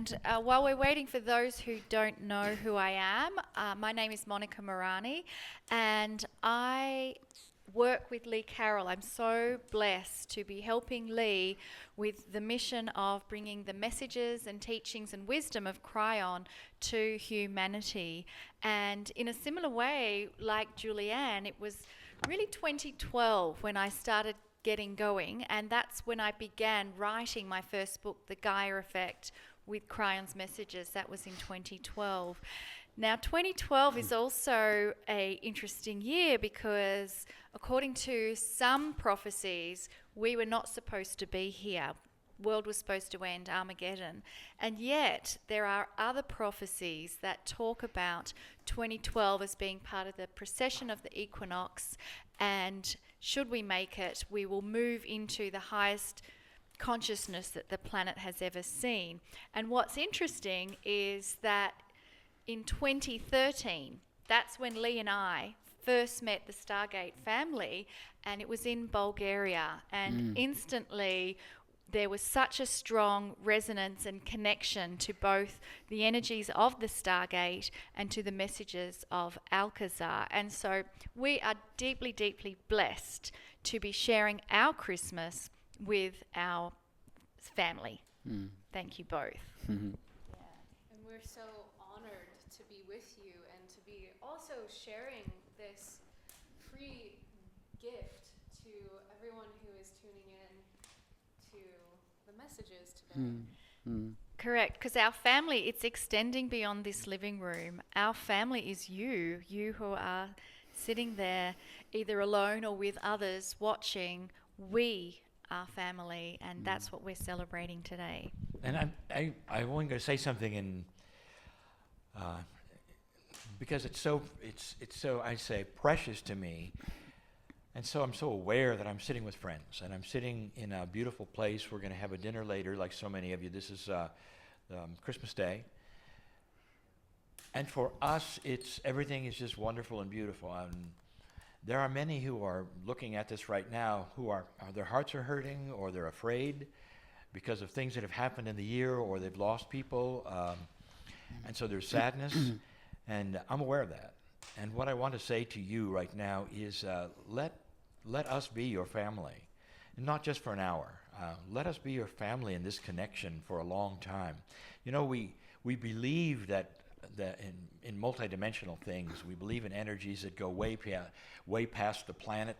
And while we're waiting for those who don't know who I am, my name is Monica Morani, and I work with Lee Carroll. I'm so blessed to be helping Lee with the mission of bringing the messages and teachings and wisdom of Kryon to humanity. And in a similar way, like Julianne, it was really 2012 when I started getting going, and that's when I began writing my first book, The Gaia Effect, with Kryon's messages. That was in 2012. Now, 2012 is also an interesting year because, according to some prophecies, we were not supposed to be here. World was supposed to end, Armageddon. And yet, there are other prophecies that talk about 2012 as being part of the precession of the equinox, and should we make it, we will move into the highest consciousness that the planet has ever seen. And what's interesting is that in 2013, that's when Lee and I first met the Stargate family, and it was in Bulgaria. And instantly, there was such a strong resonance and connection to both the energies of the Stargate and to the messages of Alcazar. And so we are deeply, deeply blessed to be sharing our Christmas with our family. Thank you both. Yeah. And we're so honored to be with you and to be also sharing this free gift to everyone who is tuning in to the messages today. Correct, because our family, it's extending beyond this living room. Our family is you who are sitting there either alone or with others watching. We are family, and that's what we're celebrating today. And I'm only going to say something in because it's so I say precious to me, and so I'm so aware that I'm sitting with friends, and I'm sitting in a beautiful place. We're going to have a dinner later, like so many of you. This is Christmas Day, and for us, everything is just wonderful and beautiful. There are many who are looking at this right now who are their hearts are hurting, or they're afraid because of things that have happened in the year, or they've lost people, and so there's sadness, and I'm aware of that. And what I want to say to you right now is let us be your family, and not just for an hour. Let us be your family in this connection for a long time. You know, we believe that in multidimensional things. We believe in energies that go way past the planet.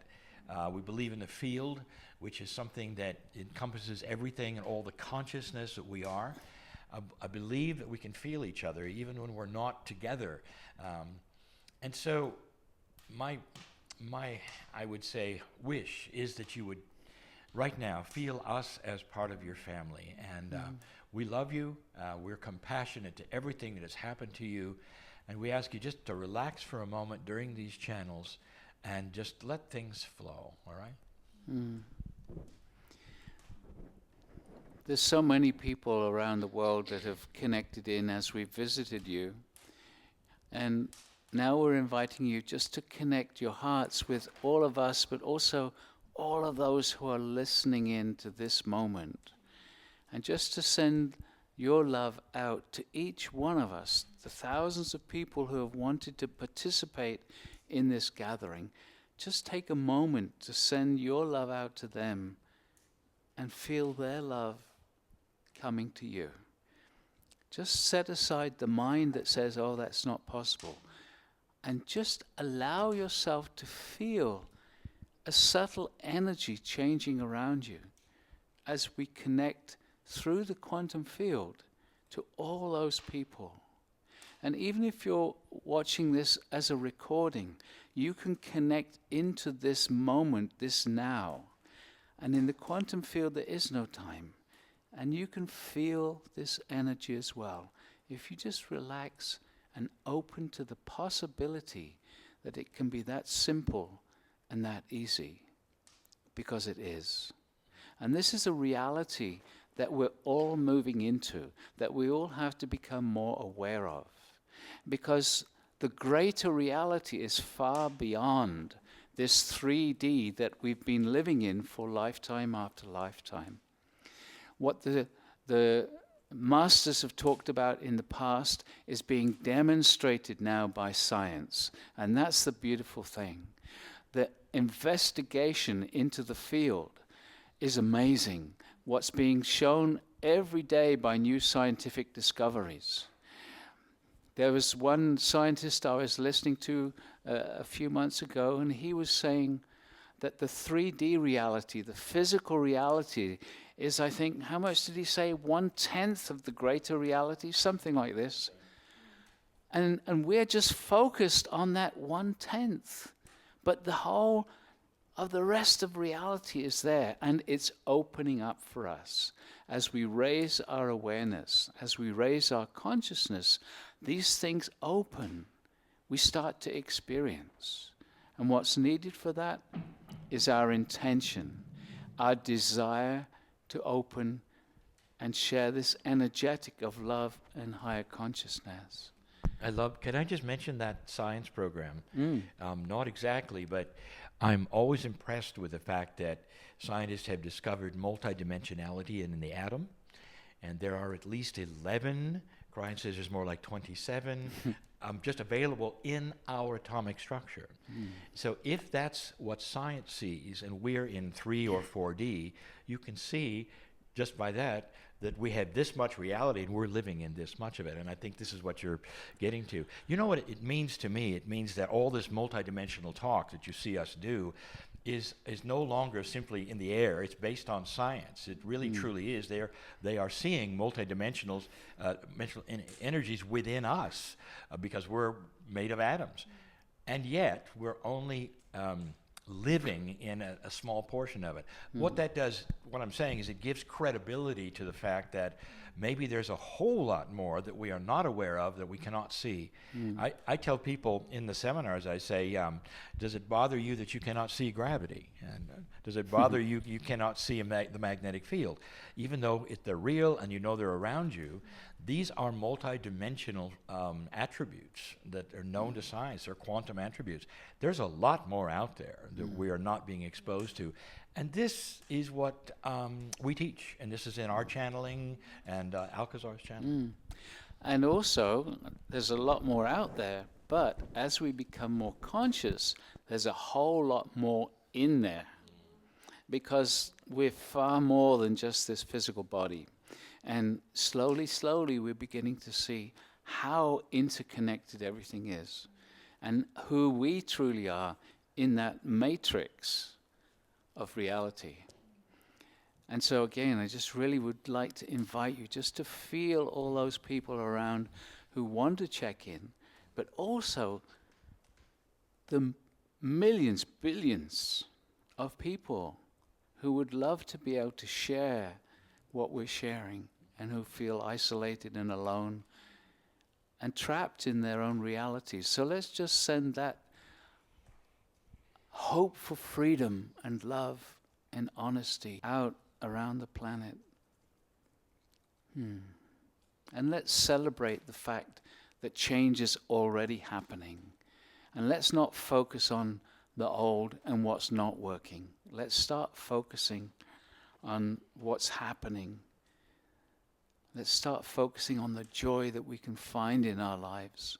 We believe in the field, which is something that encompasses everything and all the consciousness that we are. I believe that we can feel each other even when we're not together. And so my I would say wish is that you would right now feel us as part of your family. And we love you. We're compassionate to everything that has happened to you. And we ask you just to relax for a moment during these channels and just let things flow, all right? There's so many people around the world that have connected in as we've visited you. And now we're inviting you just to connect your hearts with all of us, but also all of those who are listening in to this moment. And just to send your love out to each one of us, the thousands of people who have wanted to participate in this gathering. Just take a moment to send your love out to them and feel their love coming to you. Just set aside the mind that says, oh, that's not possible, and just allow yourself to feel a subtle energy changing around you as we connect through the quantum field to all those people. And even if you're watching this as a recording, you can connect into this moment, this now. And in the quantum field, there is no time. And you can feel this energy as well. If you just relax and open to the possibility that it can be that simple and that easy, because it is. And this is a reality that we're all moving into, that we all have to become more aware of. Because the greater reality is far beyond this 3D that we've been living in for lifetime after lifetime. What the masters have talked about in the past is being demonstrated now by science. And that's the beautiful thing. The investigation into the field is amazing. What's being shown every day by new scientific discoveries. There was one scientist I was listening to a few months ago, and he was saying that the 3D reality, the physical reality, is, I think, how much did he say? 1/10 of the greater reality, something like this. And we're just focused on that 1/10. But the whole of the rest of reality is there, and it's opening up for us. As we raise our awareness, as we raise our consciousness, these things open. We start to experience. And what's needed for that is our intention, our desire to open and share this energetic of love and higher consciousness. Can I just mention that science program? Not exactly, but I'm always impressed with the fact that scientists have discovered multidimensionality in the atom, and there are at least 11, Kryon says there's more like 27, just available in our atomic structure. So if that's what science sees, and we're in 3 or 4D, you can see just by that we have this much reality and we're living in this much of it. And I think this is what you're getting to. You know what it means to me? It means that all this multidimensional talk that you see us do is no longer simply in the air. It's based on science. It really truly is. They are seeing multidimensional energies within us because we're made of atoms. And yet we're only living in a small portion of it. What that does, what I'm saying is it gives credibility to the fact that maybe there's a whole lot more that we are not aware of, that we cannot see. I tell people in the seminars, I say, does it bother you that you cannot see gravity? And does it bother you cannot see the magnetic field? Even though they're real and you know they're around you, these are multidimensional attributes that are known to science. They're quantum attributes. There's a lot more out there that we are not being exposed to. And this is what we teach. And this is in our channeling and Alcazar's channeling. And also, there's a lot more out there. But as we become more conscious, there's a whole lot more in there. Because we're far more than just this physical body. And slowly, slowly, we're beginning to see how interconnected everything is and who we truly are in that matrix of reality. And so again, I just really would like to invite you just to feel all those people around who want to check in, but also the millions, billions of people who would love to be able to share what we're sharing, and who feel isolated and alone and trapped in their own realities. So let's just send that hope for freedom and love and honesty out around the planet. And let's celebrate the fact that change is already happening. And let's not focus on the old and what's not working. Let's start focusing on what's happening. Let's start focusing on the joy that we can find in our lives,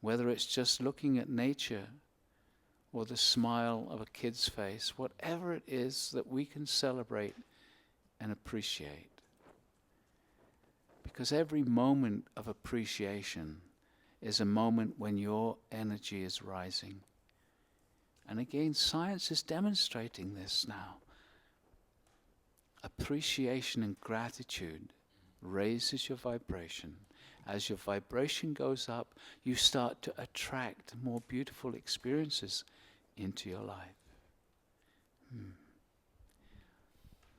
whether it's just looking at nature or the smile of a kid's face, whatever it is that we can celebrate and appreciate. Because every moment of appreciation is a moment when your energy is rising. And again, science is demonstrating this now. Appreciation and gratitude raises your vibration. As your vibration goes up, you start to attract more beautiful experiences into your life.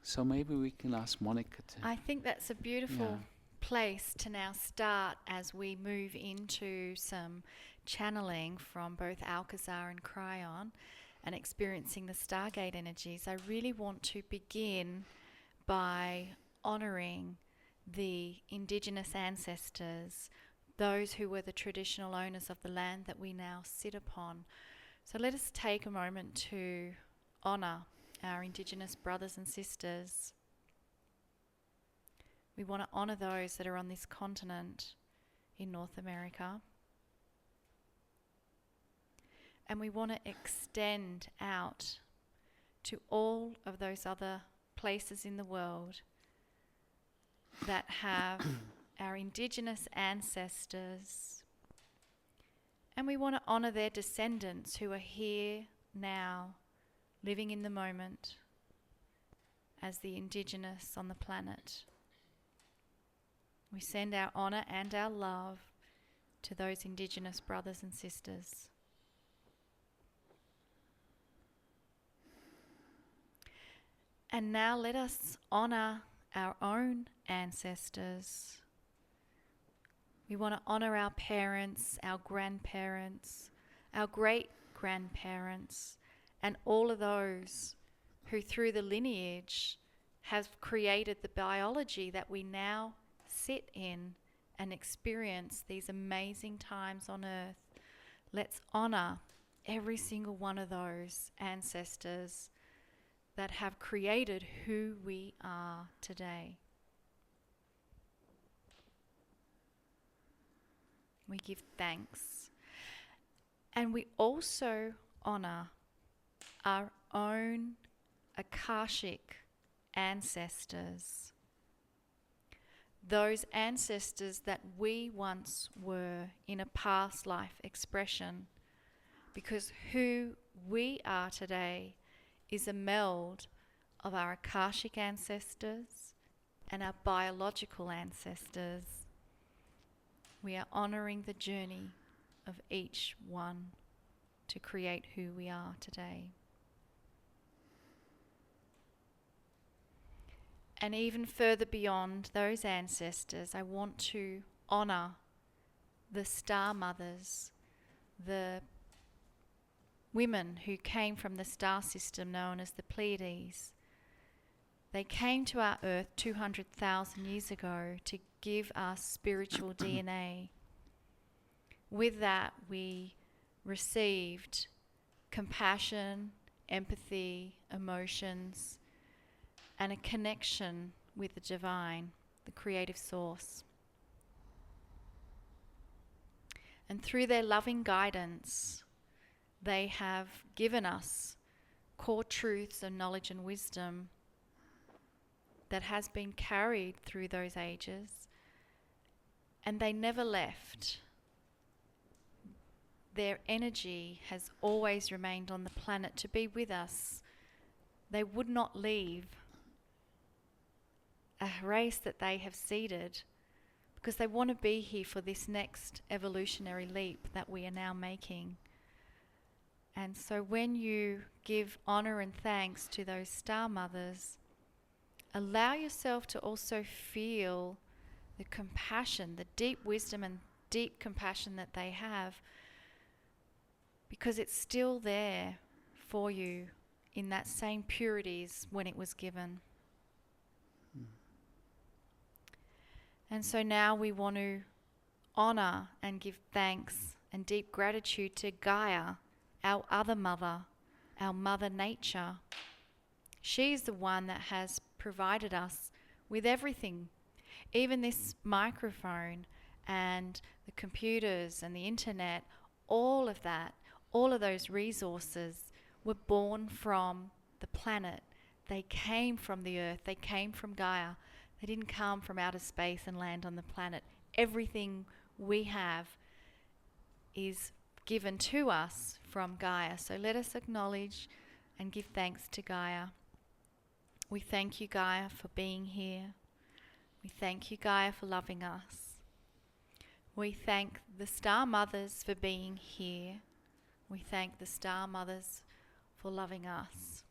So maybe we can ask Monica to... I think that's a beautiful place to now start as we move into some channeling from both Alcazar and Kryon and experiencing the Stargate energies. I really want to begin by honouring the Indigenous ancestors, those who were the traditional owners of the land that we now sit upon. So let us take a moment to honour our Indigenous brothers and sisters. We want to honor those that are on this continent in North America. And we want to extend out to all of those other places in the world that have our Indigenous ancestors. And we want to honor their descendants who are here now, living in the moment as the Indigenous on the planet. We send our honor and our love to those Indigenous brothers and sisters. And now let us honor our own ancestors. We want to honor our parents, our grandparents, our great-grandparents, and all of those who through the lineage have created the biology that we now sit in and experience these amazing times on earth. Let's honor every single one of those ancestors that have created who we are today. We give thanks. And we also honor our own Akashic ancestors. Those ancestors that we once were in a past life expression. Because who we are today is a meld of our Akashic ancestors and our biological ancestors. We are honoring the journey of each one to create who we are today. And even further beyond those ancestors, I want to honor the star mothers, the women who came from the star system known as the Pleiades. They came to our earth 200,000 years ago to give us spiritual DNA. With that, we received compassion, empathy, emotions, and a connection with the divine, the creative source. And through their loving guidance, they have given us core truths of knowledge and wisdom that has been carried through those ages, and they never left. Their energy has always remained on the planet to be with us. They would not leave a race that they have seeded because they want to be here for this next evolutionary leap that we are now making. And so when you give honor and thanks to those star mothers, allow yourself to also feel the compassion, the deep wisdom and deep compassion that they have, because it's still there for you in that same purity as when it was given. And so now we want to honor and give thanks and deep gratitude to Gaia, our other mother, our Mother Nature. She's the one that has provided us with everything, even this microphone and the computers and the internet. All of that, all of those resources were born from the planet. They came from the earth, they came from Gaia. They didn't come from outer space and land on the planet. Everything we have is given to us from Gaia. So let us acknowledge and give thanks to Gaia. We thank you, Gaia, for being here. We thank you, Gaia, for loving us. We thank the star mothers for being here. We thank the star mothers for loving us.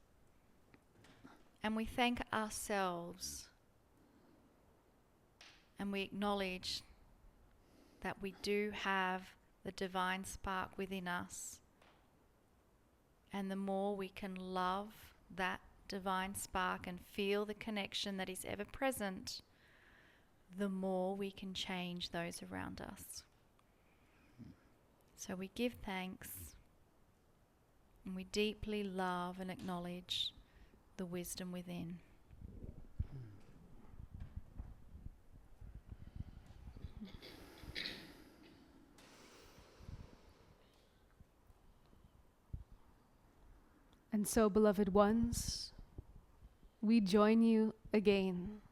And we thank ourselves. And we acknowledge that we do have the divine spark within us. And the more we can love that divine spark and feel the connection that is ever present, the more we can change those around us. So we give thanks and we deeply love and acknowledge the wisdom within. And so, beloved ones, we join you again.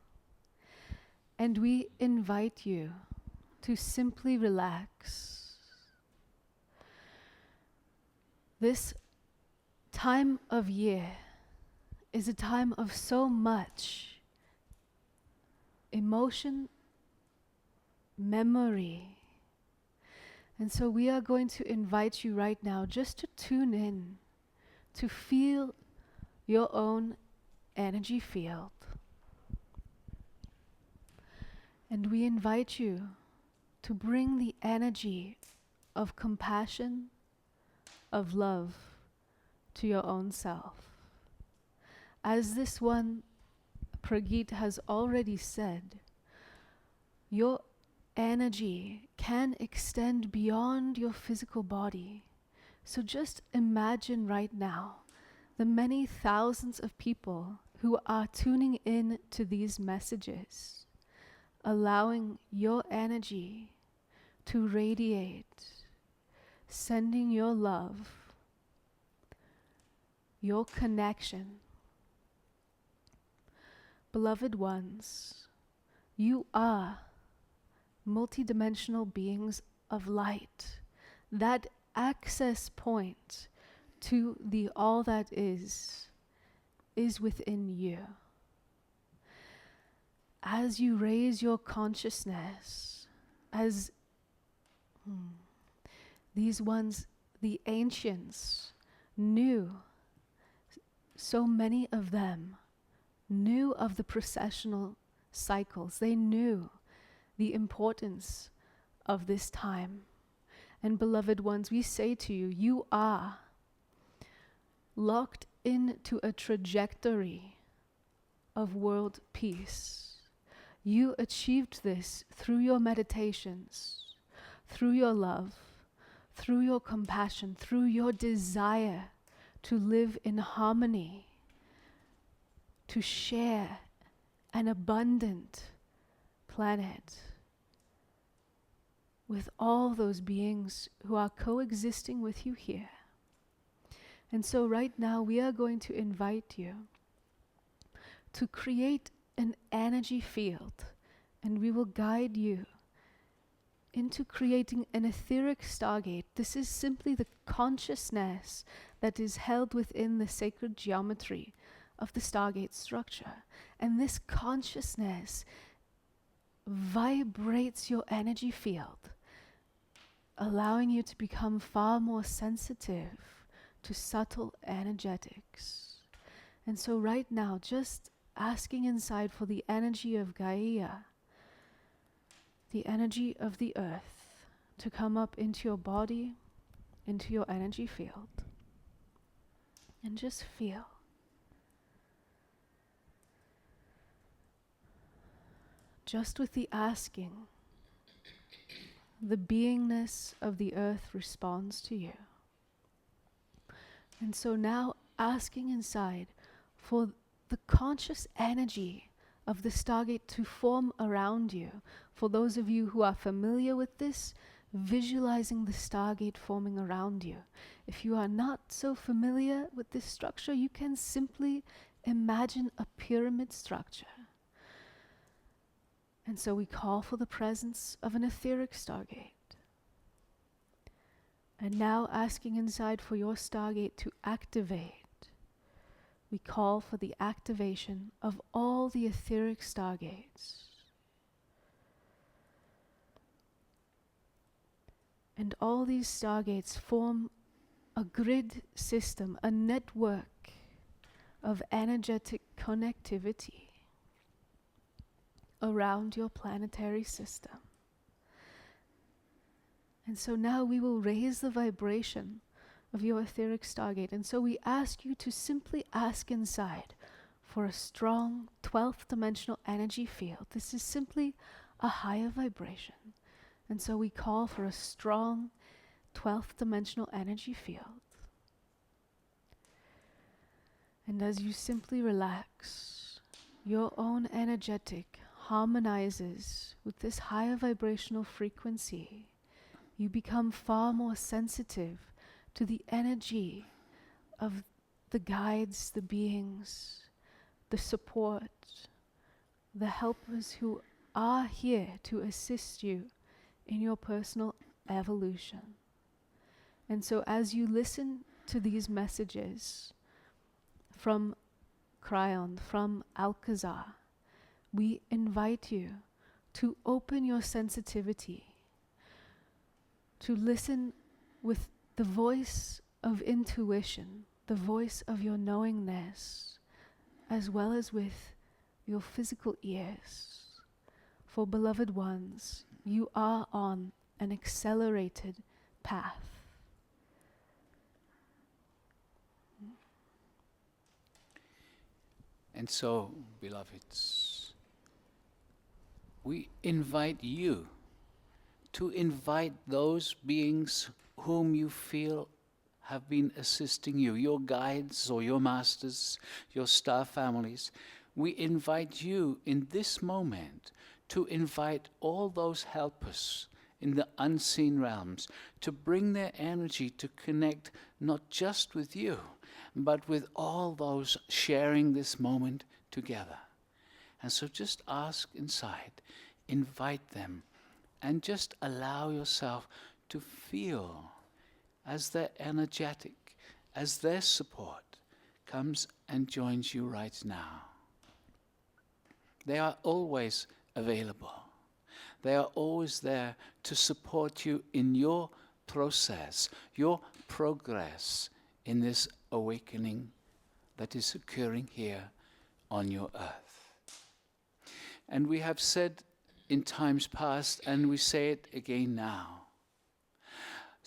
And we invite you to simply relax. This time of year is a time of so much emotion, memory. And so we are going to invite you right now just to tune in, to feel your own energy field. And we invite you to bring the energy of compassion, of love to your own self. As this one, Pragit, has already said, your energy can extend beyond your physical body. So just imagine right now the many thousands of people who are tuning in to these messages, allowing your energy to radiate, sending your love, your connection. Beloved ones, you are multidimensional beings of light. That access point to the all that is within you. As you raise your consciousness, as these ones, the ancients, knew, so many of them knew of the processional cycles. They knew the importance of this time. And beloved ones, we say to you, you are locked into a trajectory of world peace. You achieved this through your meditations, through your love, through your compassion, through your desire to live in harmony, to share an abundant planet with all those beings who are coexisting with you here. And so right now we are going to invite you to create an energy field, and we will guide you into creating an etheric stargate. This is simply the consciousness that is held within the sacred geometry of the stargate structure. And this consciousness vibrates your energy field, allowing you to become far more sensitive to subtle energetics. And so right now, just asking inside for the energy of Gaia, the energy of the earth, to come up into your body, into your energy field. And just feel. Just with the asking, the beingness of the earth responds to you. And so now asking inside for the conscious energy of the stargate to form around you. For those of you who are familiar with this, visualizing the stargate forming around you. If you are not so familiar with this structure, you can simply imagine a pyramid structure. And so we call for the presence of an etheric stargate. And now asking inside for your stargate to activate, we call for the activation of all the etheric stargates. And all these stargates form a grid system, a network of energetic connectivity around your planetary system. And so now we will raise the vibration of your etheric stargate. And so we ask you to simply ask inside for a strong 12th dimensional energy field. This is simply a higher vibration. And so we call for a strong 12th dimensional energy field. And as you simply relax, your own energetic harmonizes with this higher vibrational frequency. You become far more sensitive to the energy of the guides, the beings, the support, the helpers who are here to assist you in your personal evolution. And so as you listen to these messages from Kryon, from Alcazar, we invite you to open your sensitivity, to listen with the voice of intuition, the voice of your knowingness, as well as with your physical ears. For beloved ones, you are on an accelerated path. And so, beloveds, we invite you to invite those beings whom you feel have been assisting you, your guides or your masters, your star families. We invite you in this moment to invite all those helpers in the unseen realms to bring their energy to connect not just with you, but with all those sharing this moment together. And so just ask inside, invite them, and just allow yourself to feel as their energetic, as their support comes and joins you right now. They are always available. They are always there to support you in your process, your progress in this awakening that is occurring here on your earth. And we have said in times past, and we say it again now,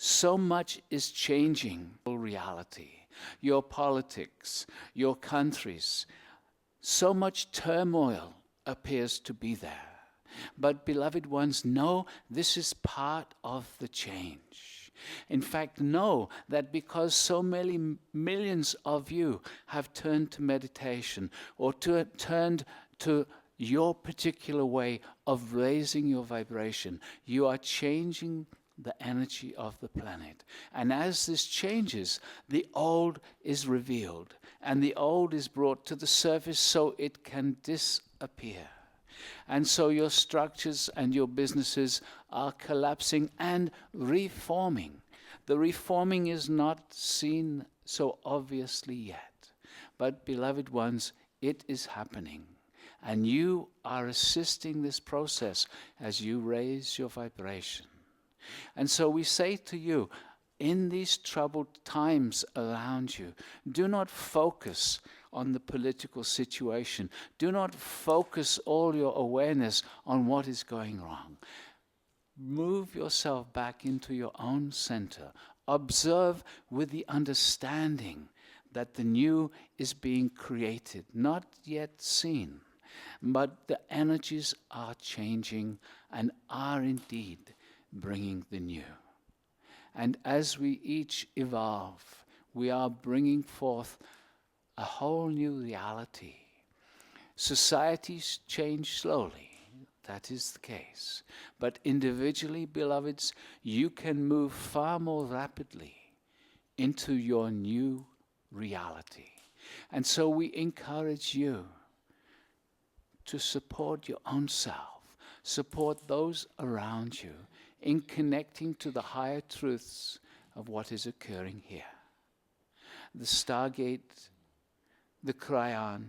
so much is changing reality, your politics, your countries. So much turmoil appears to be there. But beloved ones, know this is part of the change. In fact, know that because so many millions of you have turned to meditation or turned to your particular way of raising your vibration, you are changing the energy of the planet. And as this changes, the old is revealed, and the old is brought to the surface so it can disappear. And so your structures and your businesses are collapsing and reforming. The reforming is not seen so obviously yet, but beloved ones, it is happening. And you are assisting this process as you raise your vibration. And so we say to you, in these troubled times around you, do not focus on the political situation. Do not focus all your awareness on what is going wrong. Move yourself back into your own center. Observe with the understanding that the new is being created, not yet seen, but the energies are changing and are indeed bringing the new. And as we each evolve, we are bringing forth a whole new reality. Societies change slowly, that is the case. But individually, beloveds, you can move far more rapidly into your new reality. And so we encourage you to support your own self, support those around you in connecting to the higher truths of what is occurring here. The Stargate, the Kryon,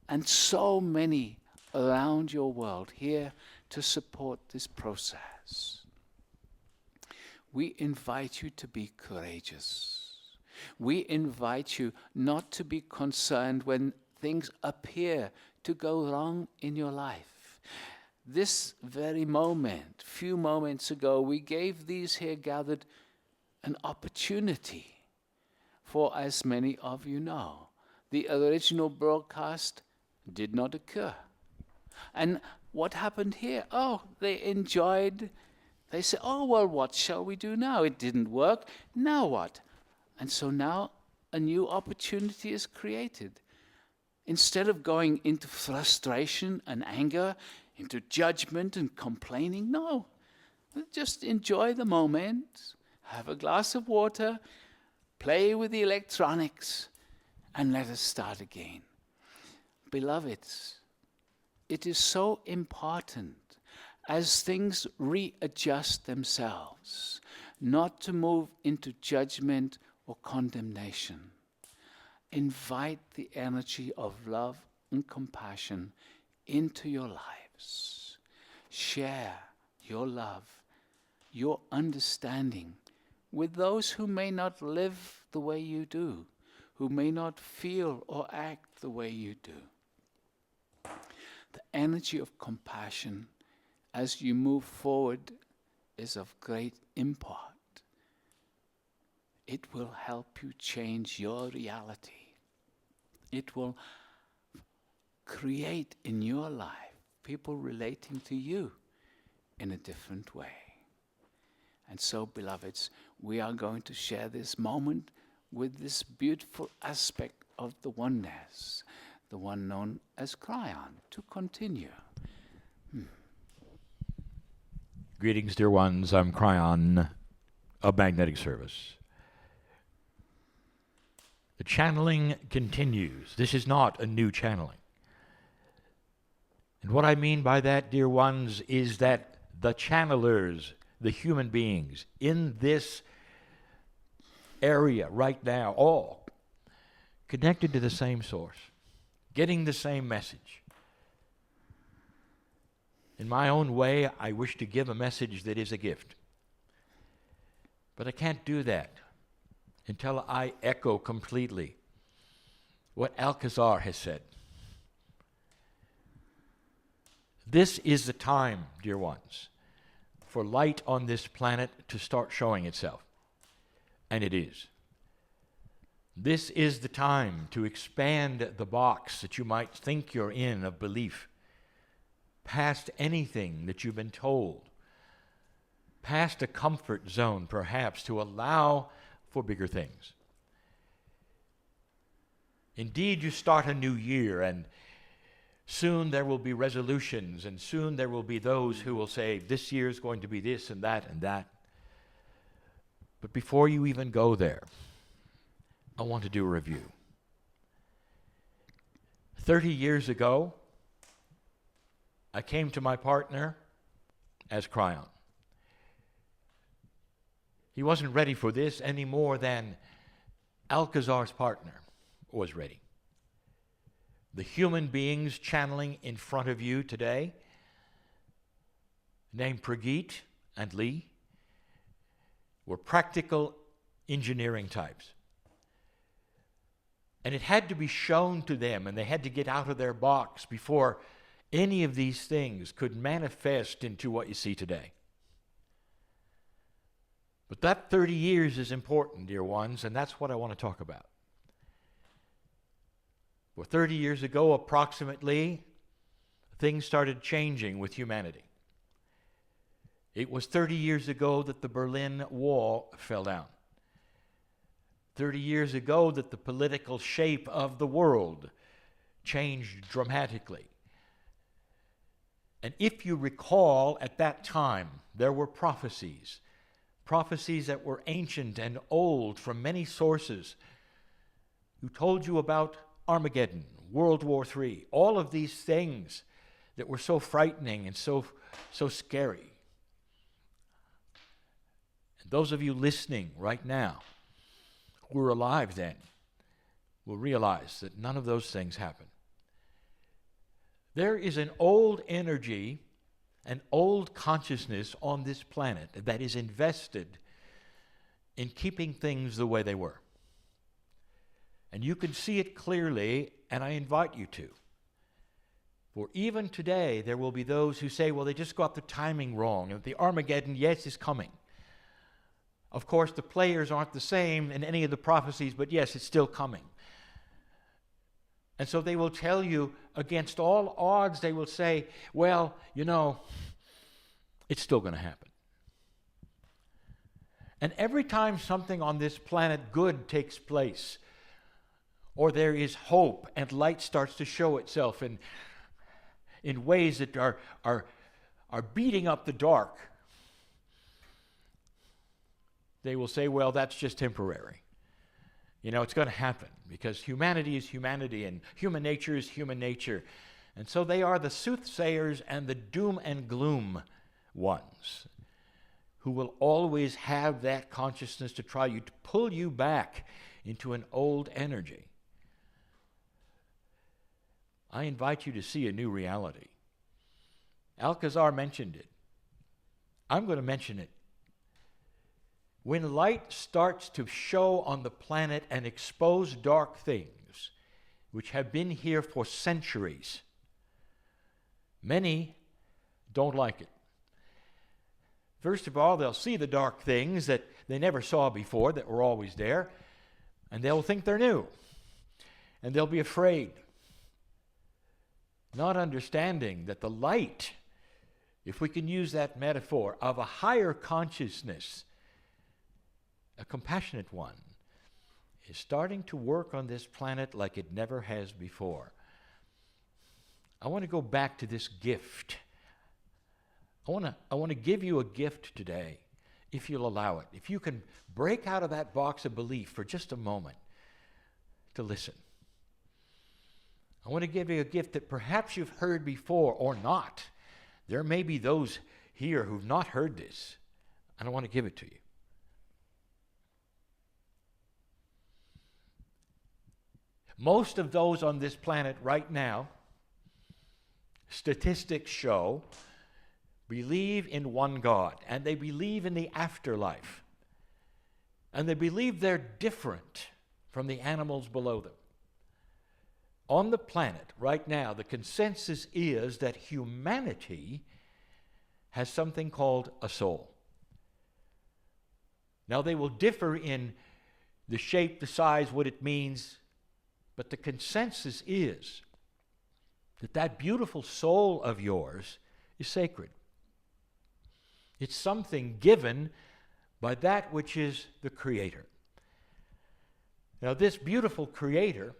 and so many around your world here to support this process. We invite you to be courageous. We invite you not to be concerned when things appear to go wrong in your life. This very moment, few moments ago, we gave these here gathered an opportunity for, as many of you know, the original broadcast did not occur. And what happened here? Oh, they enjoyed, they said, oh, well, what shall we do now? It didn't work. Now what? And so now a new opportunity is created. Instead of going into frustration and anger, into judgment and complaining, no. Just enjoy the moment, have a glass of water, play with the electronics, and let us start again. Beloveds, it is so important as things readjust themselves, not to move into judgment or condemnation. Invite the energy of love and compassion into your lives. Share your love, your understanding with those who may not live the way you do, who may not feel or act the way you do. The energy of compassion as you move forward is of great import. It will help you change your reality. It will create in your life people relating to you in a different way. And so, beloveds, we are going to share this moment with this beautiful aspect of the oneness, the one known as Kryon, to continue. Greetings, dear ones. I'm Kryon of Magnetic Service. The channeling continues. This is not a new channeling. And what I mean by that, dear ones, is that the channelers, the human beings in this area right now, all connected to the same source, getting the same message. In my own way, I wish to give a message that is a gift. But I can't do that until I echo completely what Alcazar has said. This is the time, dear ones, for light on this planet to start showing itself. And it is. This is the time to expand the box that you might think you're in of belief, past anything that you've been told, past a comfort zone perhaps, to allow for bigger things. Indeed, you start a new year, and soon there will be resolutions, and soon there will be those who will say, this year is going to be this and that and that. But before you even go there, I want to do a review. 30 years ago, I came to my partner as Kryon. He wasn't ready for this any more than Alcazar's partner was ready. The human beings channeling in front of you today, named Prageet and Lee, were practical engineering types. And it had to be shown to them, and they had to get out of their box before any of these things could manifest into what you see today. But that 30 years is important, dear ones, and that's what I want to talk about. Well, 30 years ago, approximately, things started changing with humanity. It was 30 years ago that the Berlin Wall fell down. 30 years ago that the political shape of the world changed dramatically. And if you recall, at that time, there were prophecies that were ancient and old from many sources, who told you about Armageddon, World War III, all of these things that were so frightening and so scary. And those of you listening right now who were alive then will realize that none of those things happened. There is an old energy, an old consciousness on this planet that is invested in keeping things the way they were. And you can see it clearly, and I invite you to. For even today, there will be those who say, well, they just got the timing wrong. And the Armageddon, yes, is coming. Of course, the players aren't the same in any of the prophecies, but yes, it's still coming. And so they will tell you, against all odds, they will say, well, you know, it's still going to happen. And every time something on this planet good takes place, or there is hope and light starts to show itself in ways that are beating up the dark, they will say, well, that's just temporary. You know, it's going to happen because humanity is humanity and human nature is human nature. And so they are the soothsayers and the doom and gloom ones who will always have that consciousness to try to pull you back into an old energy. I invite you to see a new reality. Alcazar mentioned it. I'm going to mention it. When light starts to show on the planet and expose dark things, which have been here for centuries, many don't like it. First of all, they'll see the dark things that they never saw before, that were always there, and they'll think they're new. And they'll be afraid, not understanding that the light, if we can use that metaphor, of a higher consciousness, a compassionate one, is starting to work on this planet like it never has before. I want to go back to this gift. I want to give you a gift today, if you'll allow it. If you can break out of that box of belief for just a moment to listen. I want to give you a gift that perhaps you've heard before or not. There may be those here who've not heard this, and I want to give it to you. Most of those on this planet right now, statistics show, believe in one God, and they believe in the afterlife. And they believe they're different from the animals below them. On the planet right now, the consensus is that humanity has something called a soul. Now, they will differ in the shape, the size, what it means, but the consensus is that that beautiful soul of yours is sacred. It's something given by that which is the Creator. Now, this beautiful Creator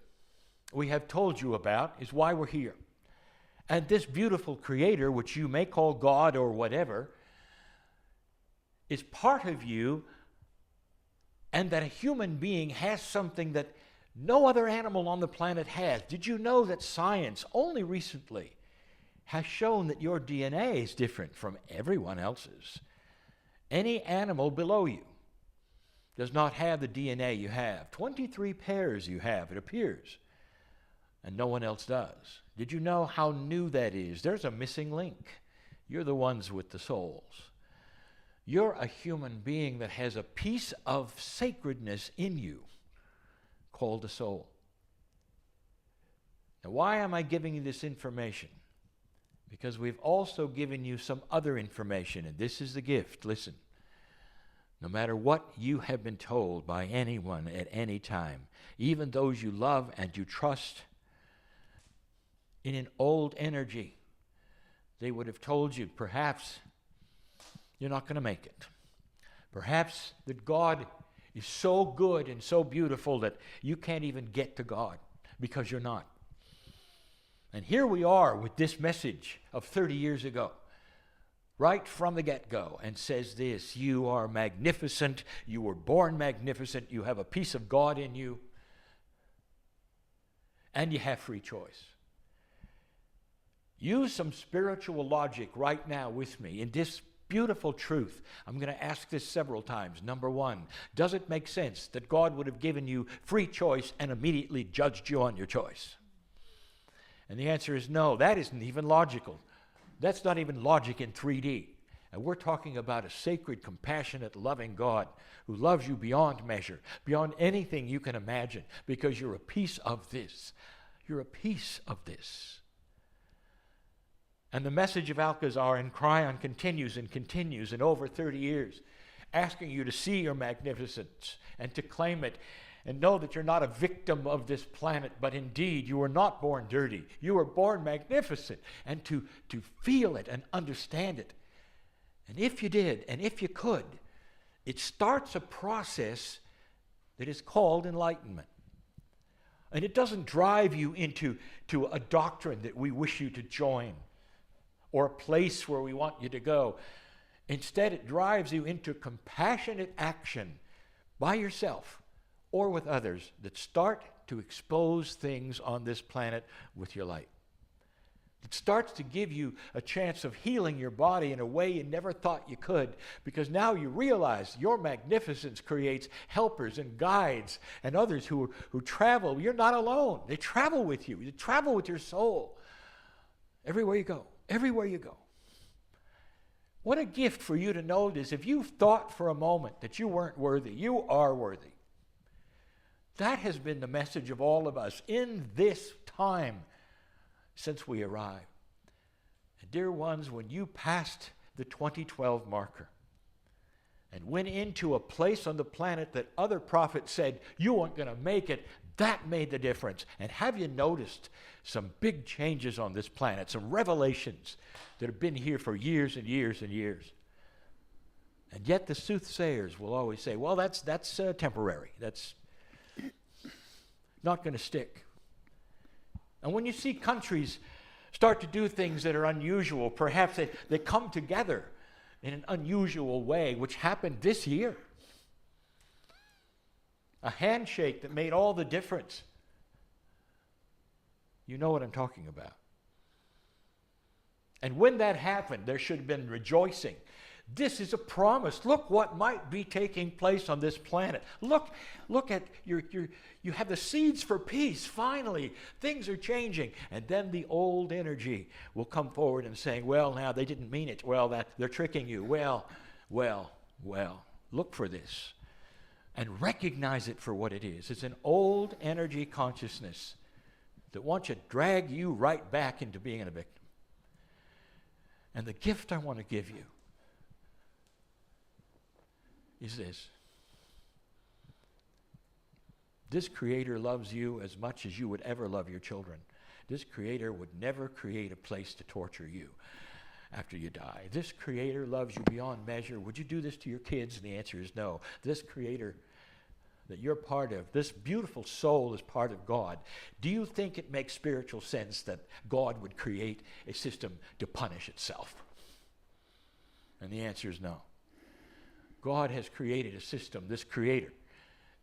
we have told you about is why we're here. And this beautiful Creator, which you may call God or whatever, is part of you, and that a human being has something that no other animal on the planet has. Did you know that science only recently has shown that your DNA is different from everyone else's? Any animal below you does not have the DNA you have. 23 pairs you have, it appears, and no one else does. Did you know how new that is? There's a missing link. You're the ones with the souls. You're a human being that has a piece of sacredness in you called a soul. Now, why am I giving you this information? Because we've also given you some other information, and this is the gift. Listen, no matter what you have been told by anyone at any time, even those you love and you trust, in an old energy, they would have told you, perhaps you're not going to make it. Perhaps that God is so good and so beautiful that you can't even get to God because you're not. And here we are with this message of 30 years ago, right from the get-go, and says this: you are magnificent, you were born magnificent, you have a piece of God in you, and you have free choice. Use some spiritual logic right now with me in this beautiful truth. I'm going to ask this several times. Number one, does it make sense that God would have given you free choice and immediately judged you on your choice? And the answer is no. That isn't even logical. That's not even logic in 3D. And we're talking about a sacred, compassionate, loving God who loves you beyond measure, beyond anything you can imagine, because you're a piece of this. You're a piece of this. And the message of Alcazar and Kryon continues and continues, and over 30 years, asking you to see your magnificence and to claim it, and know that you're not a victim of this planet, but indeed you were not born dirty. You were born magnificent, and to feel it and understand it. And if you did, and if you could, it starts a process that is called enlightenment. And it doesn't drive you into a doctrine that we wish you to join, or a place where we want you to go. Instead, it drives you into compassionate action by yourself, or with others that start to expose things on this planet with your light. It starts to give you a chance of healing your body in a way you never thought you could, because now you realize your magnificence creates helpers and guides and others who travel. You're not alone. They travel with you. They travel with your soul. Everywhere you go. Everywhere you go. What a gift for you to know this. If you thought for a moment that you weren't worthy, you are worthy. That has been the message of all of us in this time since we arrived. And dear ones, when you passed the 2012 marker and went into a place on the planet that other prophets said you weren't going to make it, that made the difference. And have you noticed some big changes on this planet, some revelations that have been here for years and years and years? And yet the soothsayers will always say, well, that's temporary. That's not going to stick. And when you see countries start to do things that are unusual, perhaps they come together in an unusual way, which happened this year. A handshake that made all the difference. You know what I'm talking about. And when that happened, there should have been rejoicing. This is a promise. Look what might be taking place on this planet. Look at you have the seeds for peace. Finally, things are changing. And then the old energy will come forward and saying, well, now they didn't mean it. Well, they're tricking you. Well, look for this and recognize it for what it is. It's an old energy consciousness that wants to drag you right back into being a victim. And the gift I want to give you is this. This Creator loves you as much as you would ever love your children. This Creator would never create a place to torture you after you die. This Creator loves you beyond measure. Would you do this to your kids? And the answer is no. This Creator that you're part of, this beautiful soul is part of God. Do you think it makes spiritual sense that God would create a system to punish itself? And the answer is no. God has created a system, this Creator,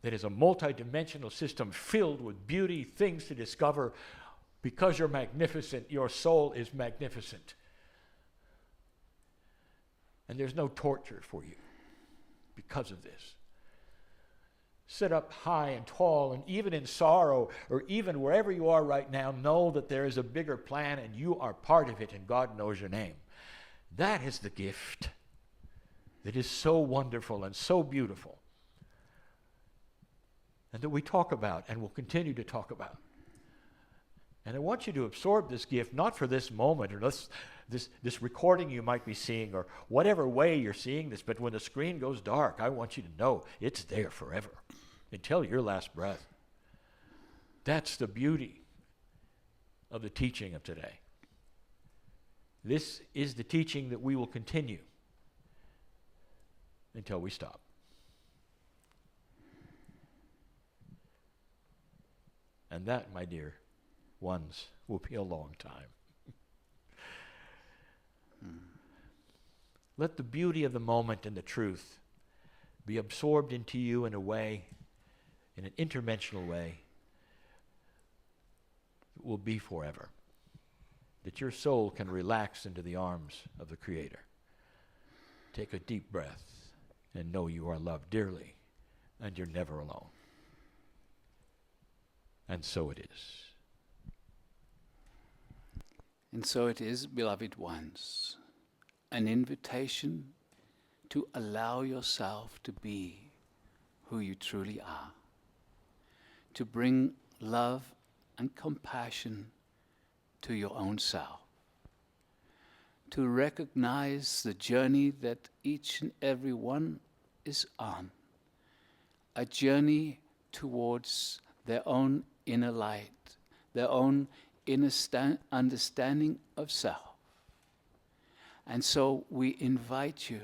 that is a multidimensional system filled with beauty, things to discover. Because you're magnificent, your soul is magnificent. And there's no torture for you because of this. Sit up high and tall, and even in sorrow, or even wherever you are right now, know that there is a bigger plan and you are part of it, and God knows your name. That is the gift that is so wonderful and so beautiful, and that we talk about and will continue to talk about. And I want you to absorb this gift, not for this moment or this recording you might be seeing, or whatever way you're seeing this, but when the screen goes dark, I want you to know it's there forever until your last breath. That's the beauty of the teaching of today. This is the teaching that we will continue until we stop. And that, my dear ones, will be a long time. Let the beauty of the moment and the truth be absorbed into you in a way, in an interdimensional way, that will be forever. That your soul can relax into the arms of the Creator. Take a deep breath and know you are loved dearly and you're never alone. And so it is. And so it is, beloved ones, an invitation to allow yourself to be who you truly are, to bring love and compassion to your own self, to recognize the journey that each and every one is on, a journey towards their own inner light, their own inner understanding of self. And so we invite you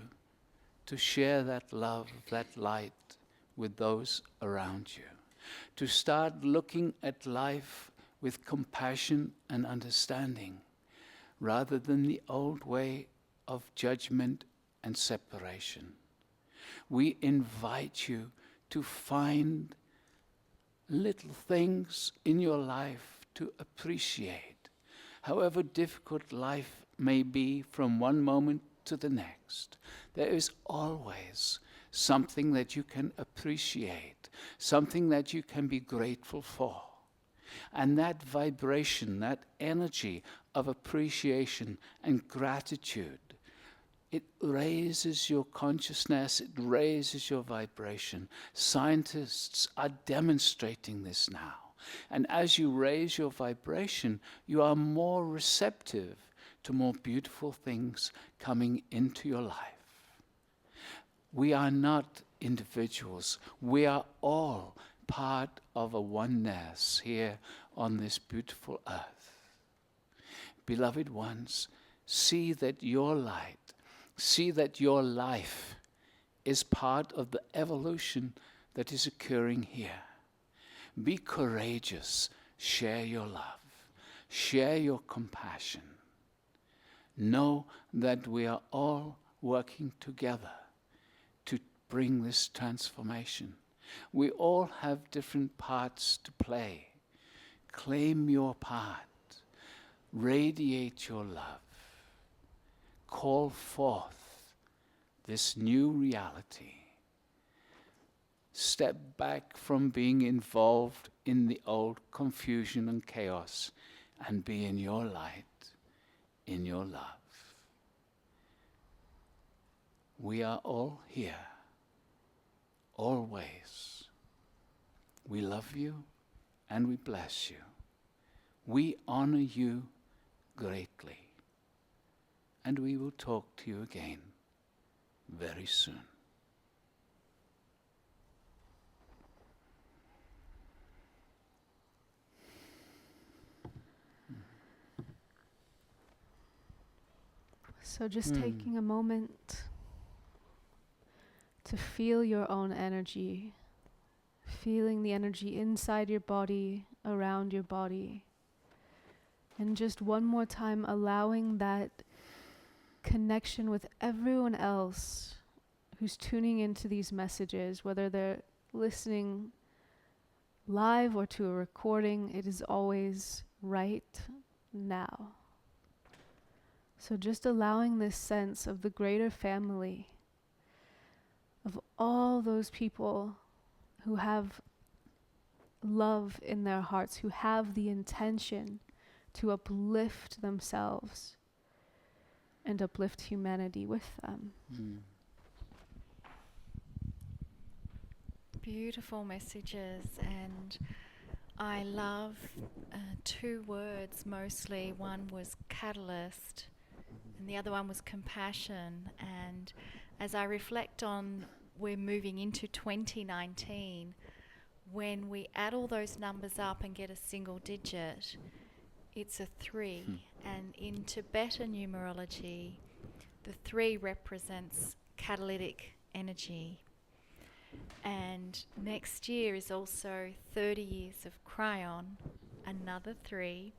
to share that love, that light with those around you, to start looking at life with compassion and understanding, rather than the old way of judgment and separation. We invite you to find little things in your life to appreciate. However difficult life may be from one moment to the next, there is always something that you can appreciate, something that you can be grateful for. And that vibration, that energy of appreciation and gratitude, it raises your consciousness, it raises your vibration. Scientists are demonstrating this now. And as you raise your vibration, you are more receptive to more beautiful things coming into your life. We are not individuals. We are all part of a oneness here on this beautiful earth. Beloved ones, see that your light, see that your life is part of the evolution that is occurring here. Be courageous. Share your love. Share your compassion. Know that we are all working together to bring this transformation. We all have different parts to play. Claim your part. Radiate your love. Call forth this new reality. Step back from being involved in the old confusion and chaos and be in your light, in your love. We are all here, always. We love you and we bless you. We honor you greatly. And we will talk to you again very soon. So just taking a moment to feel your own energy, feeling the energy inside your body, around your body. And just one more time allowing that connection with everyone else who's tuning into these messages, whether they're listening live or to a recording, it is always right now. So just allowing this sense of the greater family, of all those people who have love in their hearts, who have the intention to uplift themselves and uplift humanity with them. Beautiful messages, and I love two words mostly. One was catalyst and the other one was compassion. And as I reflect on, we're moving into 2019, when we add all those numbers up and get a single digit, it's a 3. And in Tibetan numerology, the 3 represents catalytic energy. And next year is also 30 years of Kryon, another 3.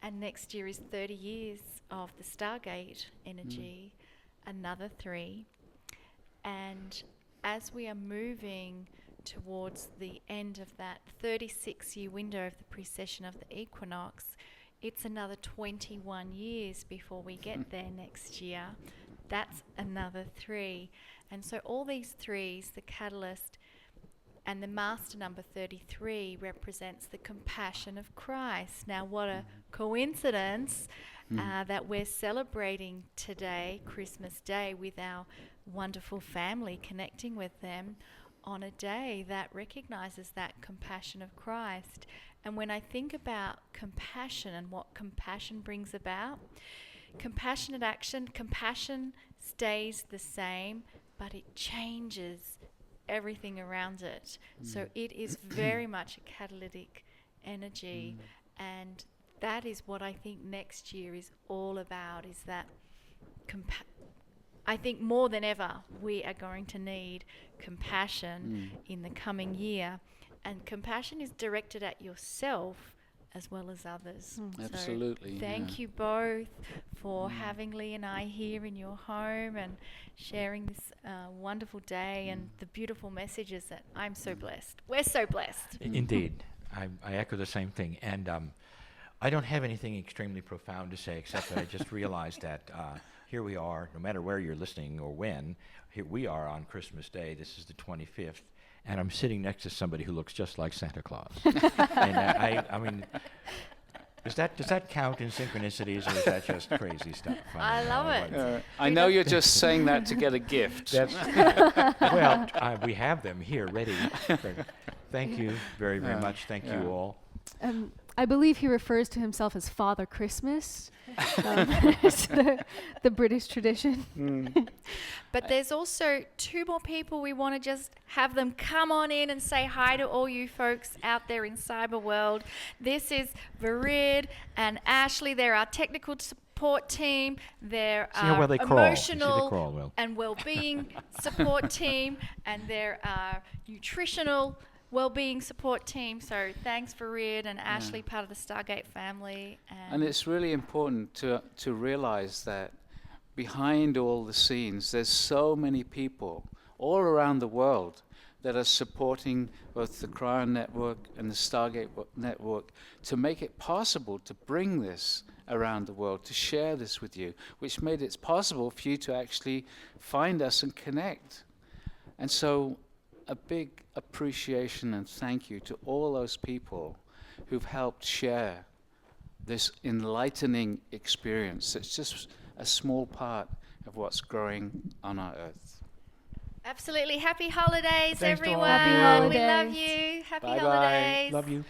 And next year is 30 years of the Stargate energy, another 3. And as we are moving towards the end of that 36-year window of the precession of the equinox, it's another 21 years before we get there next year. That's another 3. And so all these 3s, the catalyst and the master number 33, represents the compassion of Christ. Now what a coincidence that we're celebrating today, Christmas Day, with our wonderful family, connecting with them on a day that recognizes that compassion of Christ. And when I think about compassion and what compassion brings about, compassionate action, compassion stays the same, but it changes everything around it. So it is very much a catalytic energy, and that is what I think next year is all about, is that I think more than ever we are going to need compassion in the coming year. And compassion is directed at yourself as well as others. Mm. So Absolutely. thank you both for having Lee and I here in your home and sharing this wonderful day and the beautiful messages that I'm so blessed. We're so blessed. Indeed. I echo the same thing. And I don't have anything extremely profound to say, except that I just realized that here we are, no matter where you're listening or when, here we are on Christmas Day. This is the 25th. And I'm sitting next to somebody who looks just like Santa Claus. And I mean, does that count in synchronicities, or is that just crazy stuff? I mean, love what- it. I know you're just saying that to get a gift. That's well, we have them here ready. Thank you very, very much. Thank you all. I believe he refers to himself as Father Christmas. It's the British tradition. But there's also 2 more people we want to just have them come on in and say hi to all you folks out there in cyber world. This is Varid and Ashley. They're our technical support team. They're See how our well they crawl. You see they emotional crawl well. and well-being support team, and they're our nutritional well-being support team. So thanks Varid and Ashley, part of the Stargate family. And it's really important to realize that behind all the scenes, there's so many people all around the world that are supporting both the Kryon network and the Stargate network to make it possible to bring this around the world, to share this with you, which made it possible for you to actually find us and connect. And so a big appreciation and thank you to all those people who've helped share this enlightening experience. It's just a small part of what's growing on our earth. Absolutely. Happy holidays, Thanks to all everyone. of you. We love Holidays. you. Happy Bye-bye. holidays. Love you.